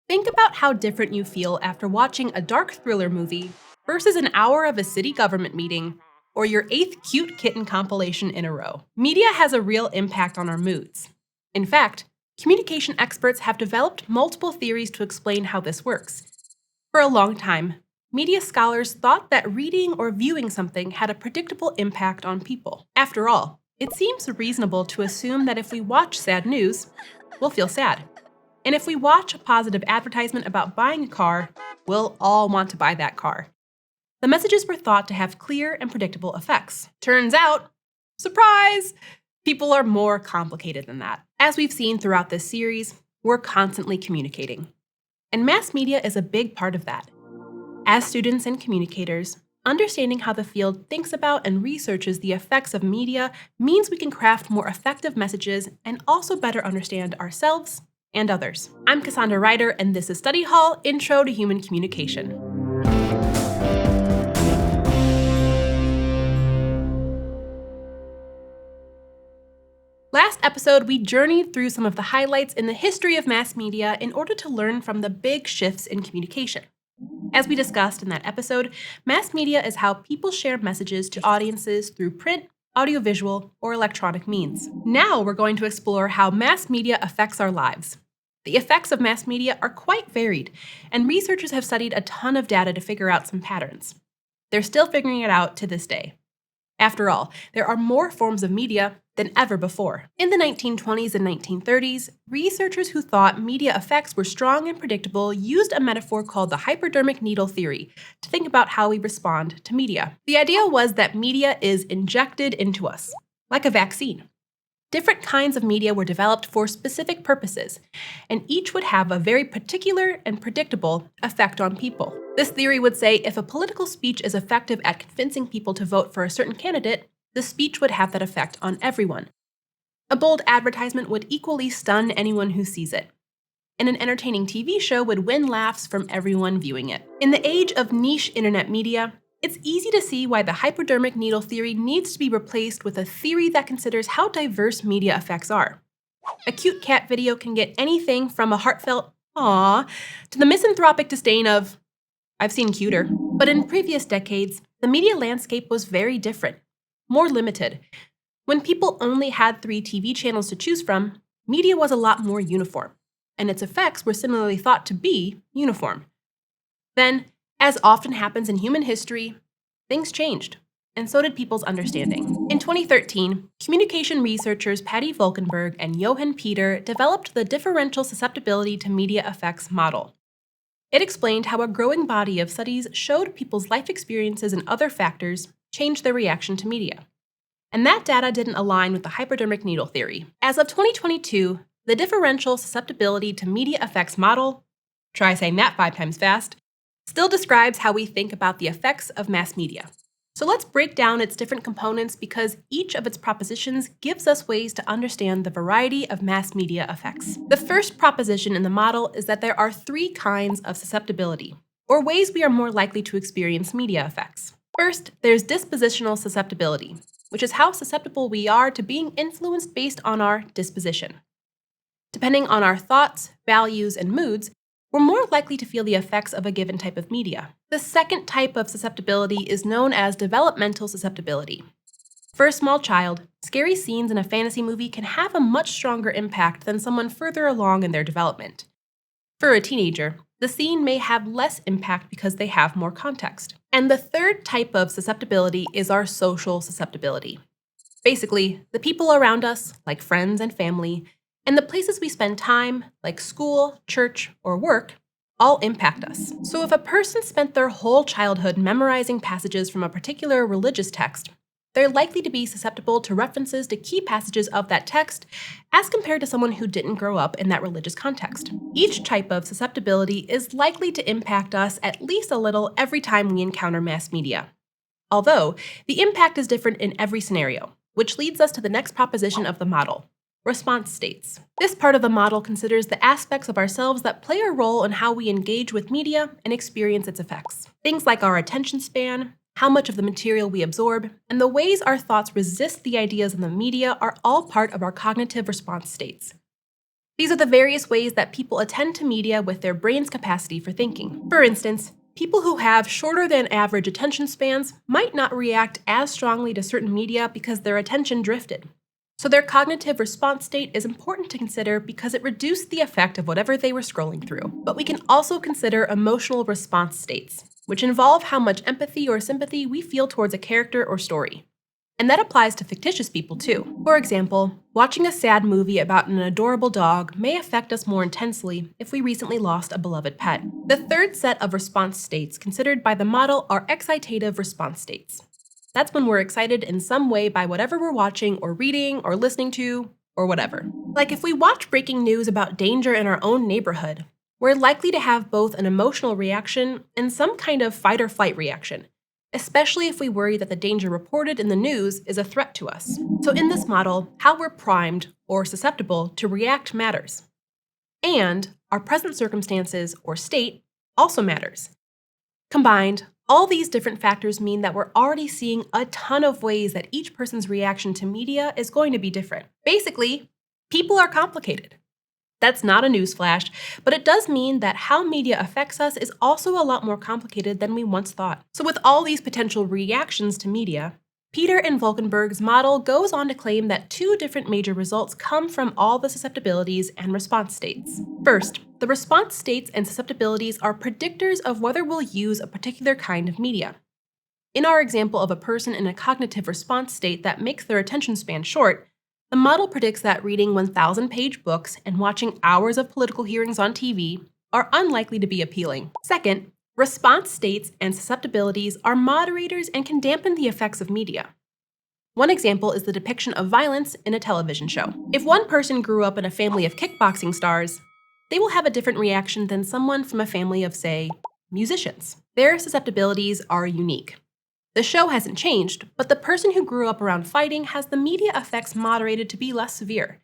Think about how different you feel after watching a dark thriller movie versus an hour of a city government meeting or your eighth cute kitten compilation in a row. Media has a real impact on our moods. In fact, communication experts have developed multiple theories to explain how this works. For a long time, media scholars thought that reading or viewing something had a predictable impact on people. After all, it seems reasonable to assume that if we watch sad news, we'll feel sad. And if we watch a positive advertisement about buying a car, we'll all want to buy that car. The messages were thought to have clear and predictable effects. Turns out, surprise, people are more complicated than that. As we've seen throughout this series, we're constantly communicating. And mass media is a big part of that. As students and communicators, understanding how the field thinks about and researches the effects of media means we can craft more effective messages and also better understand ourselves and others. I'm Cassandra Ryder, and this is Study Hall Intro to Human Communication. Last episode, we journeyed through some of the highlights in the history of mass media in order to learn from the big shifts in communication. As we discussed in that episode, mass media is how people share messages to audiences through print, audiovisual, or electronic means. Now we're going to explore how mass media affects our lives. The effects of mass media are quite varied, and researchers have studied a ton of data to figure out some patterns. They're still figuring it out to this day. After all, there are more forms of media than ever before. In the 1920s and 1930s, researchers who thought media effects were strong and predictable used a metaphor called the hypodermic needle theory to think about how we respond to media. The idea was that media is injected into us, like a vaccine. Different kinds of media were developed for specific purposes, and each would have a very particular and predictable effect on people. This theory would say if a political speech is effective at convincing people to vote for a certain candidate, the speech would have that effect on everyone. A bold advertisement would equally stun anyone who sees it, and an entertaining TV show would win laughs from everyone viewing it. In the age of niche internet media, it's easy to see why the hypodermic needle theory needs to be replaced with a theory that considers how diverse media effects are. A cute cat video can get anything from a heartfelt "aww" to the misanthropic disdain of "I've seen cuter." But in previous decades, the media landscape was very different, more limited. When people only had 3 TV channels to choose from, media was a lot more uniform, and its effects were similarly thought to be uniform. Then, as often happens in human history, things changed, and so did people's understanding. In 2013, communication researchers Patty Volkenberg and Johan Peter developed the Differential Susceptibility to Media Effects model. It explained how a growing body of studies showed people's life experiences and other factors changed their reaction to media. And that data didn't align with the hypodermic needle theory. As of 2022, the Differential Susceptibility to Media Effects model, try saying that 5 times fast, still describes how we think about the effects of mass media. So let's break down its different components because each of its propositions gives us ways to understand the variety of mass media effects. The first proposition in the model is that there are 3 kinds of susceptibility, or ways we are more likely to experience media effects. First, there's dispositional susceptibility, which is how susceptible we are to being influenced based on our disposition. Depending on our thoughts, values, and moods, we're more likely to feel the effects of a given type of media. The second type of susceptibility is known as developmental susceptibility. For a small child, scary scenes in a fantasy movie can have a much stronger impact than someone further along in their development. For a teenager, the scene may have less impact because they have more context. And the third type of susceptibility is our social susceptibility. Basically, the people around us, like friends and family, and the places we spend time, like school, church, or work, all impact us. So if a person spent their whole childhood memorizing passages from a particular religious text, they're likely to be susceptible to references to key passages of that text as compared to someone who didn't grow up in that religious context. Each type of susceptibility is likely to impact us at least a little every time we encounter mass media. Although, the impact is different in every scenario, which leads us to the next proposition of the model: response states. This part of the model considers the aspects of ourselves that play a role in how we engage with media and experience its effects. Things like our attention span, how much of the material we absorb, and the ways our thoughts resist the ideas in the media are all part of our cognitive response states. These are the various ways that people attend to media with their brain's capacity for thinking. For instance, people who have shorter than average attention spans might not react as strongly to certain media because their attention drifted. So their cognitive response state is important to consider because it reduced the effect of whatever they were scrolling through. But we can also consider emotional response states, which involve how much empathy or sympathy we feel towards a character or story. And that applies to fictitious people too. For example, watching a sad movie about an adorable dog may affect us more intensely if we recently lost a beloved pet. The third set of response states considered by the model are excitative response states. That's when we're excited in some way by whatever we're watching or reading or listening to or whatever. Like if we watch breaking news about danger in our own neighborhood, we're likely to have both an emotional reaction and some kind of fight or flight reaction, especially if we worry that the danger reported in the news is a threat to us. So in this model, how we're primed or susceptible to react matters. And our present circumstances or state also matters. Combined, all these different factors mean that we're already seeing a ton of ways that each person's reaction to media is going to be different. Basically, people are complicated. That's not a newsflash, but it does mean that how media affects us is also a lot more complicated than we once thought. So with all these potential reactions to media, Peter and Volkenberg's model goes on to claim that two different major results come from all the susceptibilities and response states. First, the response states and susceptibilities are predictors of whether we'll use a particular kind of media. In our example of a person in a cognitive response state that makes their attention span short, the model predicts that reading 1,000-page books and watching hours of political hearings on TV are unlikely to be appealing. Second, response states and susceptibilities are moderators and can dampen the effects of media. One example is the depiction of violence in a television show. If one person grew up in a family of kickboxing stars, they will have a different reaction than someone from a family of, say, musicians. Their susceptibilities are unique. The show hasn't changed, but the person who grew up around fighting has the media effects moderated to be less severe,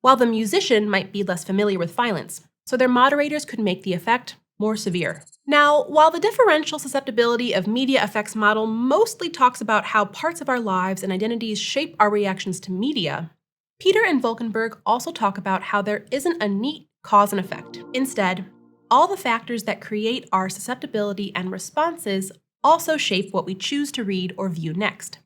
while the musician might be less familiar with violence, so their moderators could make the effect more severe. Now, while the differential susceptibility of media effects model mostly talks about how parts of our lives and identities shape our reactions to media, Peter and Volkenberg also talk about how there isn't a neat cause and effect. Instead, all the factors that create our susceptibility and responses also shape what we choose to read or view next.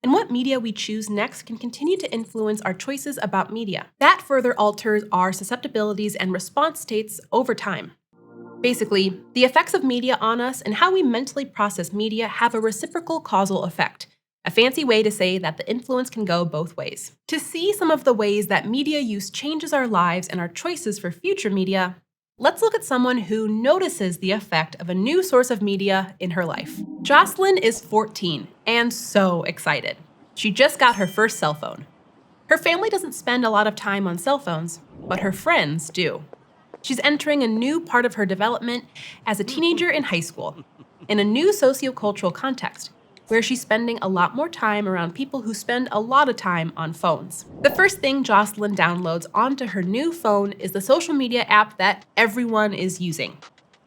And what media we choose next can continue to influence our choices about media. That further alters our susceptibilities and response states over time. Basically, the effects of media on us and how we mentally process media have a reciprocal causal effect, a fancy way to say that the influence can go both ways. To see some of the ways that media use changes our lives and our choices for future media, let's look at someone who notices the effect of a new source of media in her life. Jocelyn is 14 and so excited. She just got her first cell phone. Her family doesn't spend a lot of time on cell phones, but her friends do. She's entering a new part of her development as a teenager in high school, in a new sociocultural context, where she's spending a lot more time around people who spend a lot of time on phones. The first thing Jocelyn downloads onto her new phone is the social media app that everyone is using,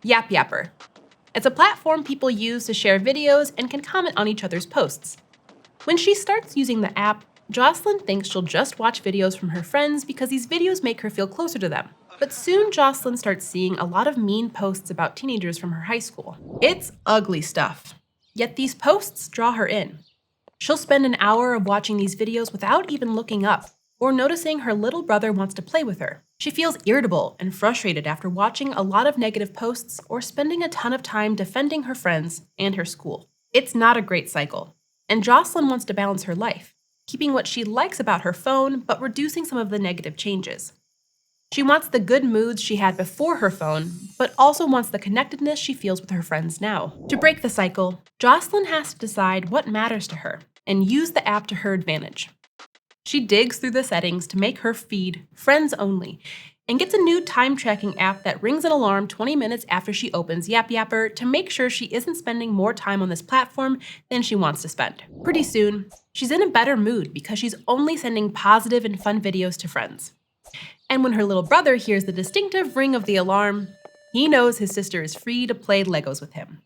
Yap Yapper. It's a platform people use to share videos and can comment on each other's posts. When she starts using the app, Jocelyn thinks she'll just watch videos from her friends because these videos make her feel closer to them. But soon Jocelyn starts seeing a lot of mean posts about teenagers from her high school. It's ugly stuff. Yet these posts draw her in. She'll spend an hour of watching these videos without even looking up, or noticing her little brother wants to play with her. She feels irritable and frustrated after watching a lot of negative posts or spending a ton of time defending her friends and her school. It's not a great cycle, and Jocelyn wants to balance her life, keeping what she likes about her phone but reducing some of the negative changes. She wants the good moods she had before her phone, but also wants the connectedness she feels with her friends now. To break the cycle, Jocelyn has to decide what matters to her and use the app to her advantage. She digs through the settings to make her feed friends only and gets a new time-tracking app that rings an alarm 20 minutes after she opens Yap Yapper to make sure she isn't spending more time on this platform than she wants to spend. Pretty soon, she's in a better mood because she's only sending positive and fun videos to friends. And when her little brother hears the distinctive ring of the alarm, he knows his sister is free to play Legos with him.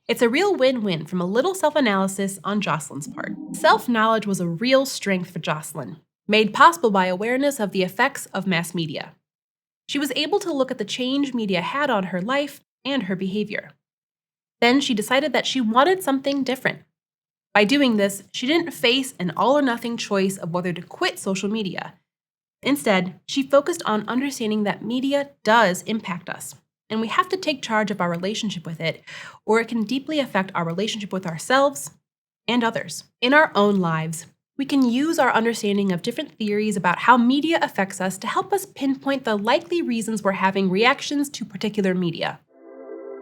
It's a real win-win from a little self-analysis on Jocelyn's part. Self-knowledge was a real strength for Jocelyn, made possible by awareness of the effects of mass media. She was able to look at the change media had on her life and her behavior. Then she decided that she wanted something different. By doing this, she didn't face an all-or-nothing choice of whether to quit social media. Instead, she focused on understanding that media does impact us, and we have to take charge of our relationship with it, or it can deeply affect our relationship with ourselves and others. In our own lives, we can use our understanding of different theories about how media affects us to help us pinpoint the likely reasons we're having reactions to particular media.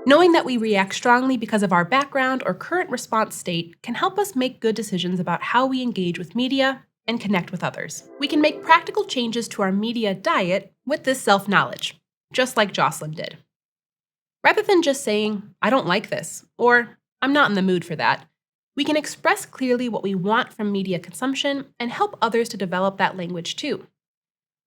Knowing that we react strongly because of our background or current response state can help us make good decisions about how we engage with media and connect with others. We can make practical changes to our media diet with this self-knowledge, just like Jocelyn did. Rather than just saying, "I don't like this," or "I'm not in the mood for that," we can express clearly what we want from media consumption and help others to develop that language too.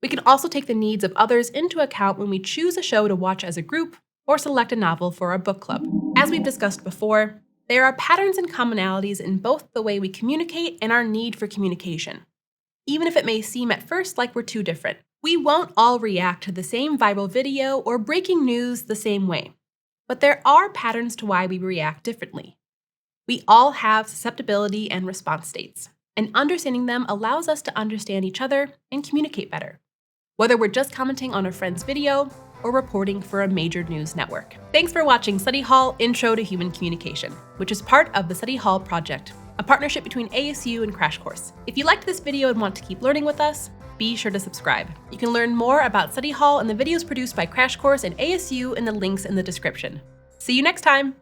We can also take the needs of others into account when we choose a show to watch as a group or select a novel for our book club. As we've discussed before, there are patterns and commonalities in both the way we communicate and our need for communication. Even if it may seem at first like we're too different, we won't all react to the same viral video or breaking news the same way. But there are patterns to why we react differently. We all have susceptibility and response states, and understanding them allows us to understand each other and communicate better, whether we're just commenting on a friend's video or reporting for a major news network. Thanks for watching Study Hall Intro to Human Communication, which is part of the Study Hall Project, a partnership between ASU and Crash Course. If you liked this video and want to keep learning with us, be sure to subscribe. You can learn more about Study Hall and the videos produced by Crash Course and ASU in the links in the description. See you next time!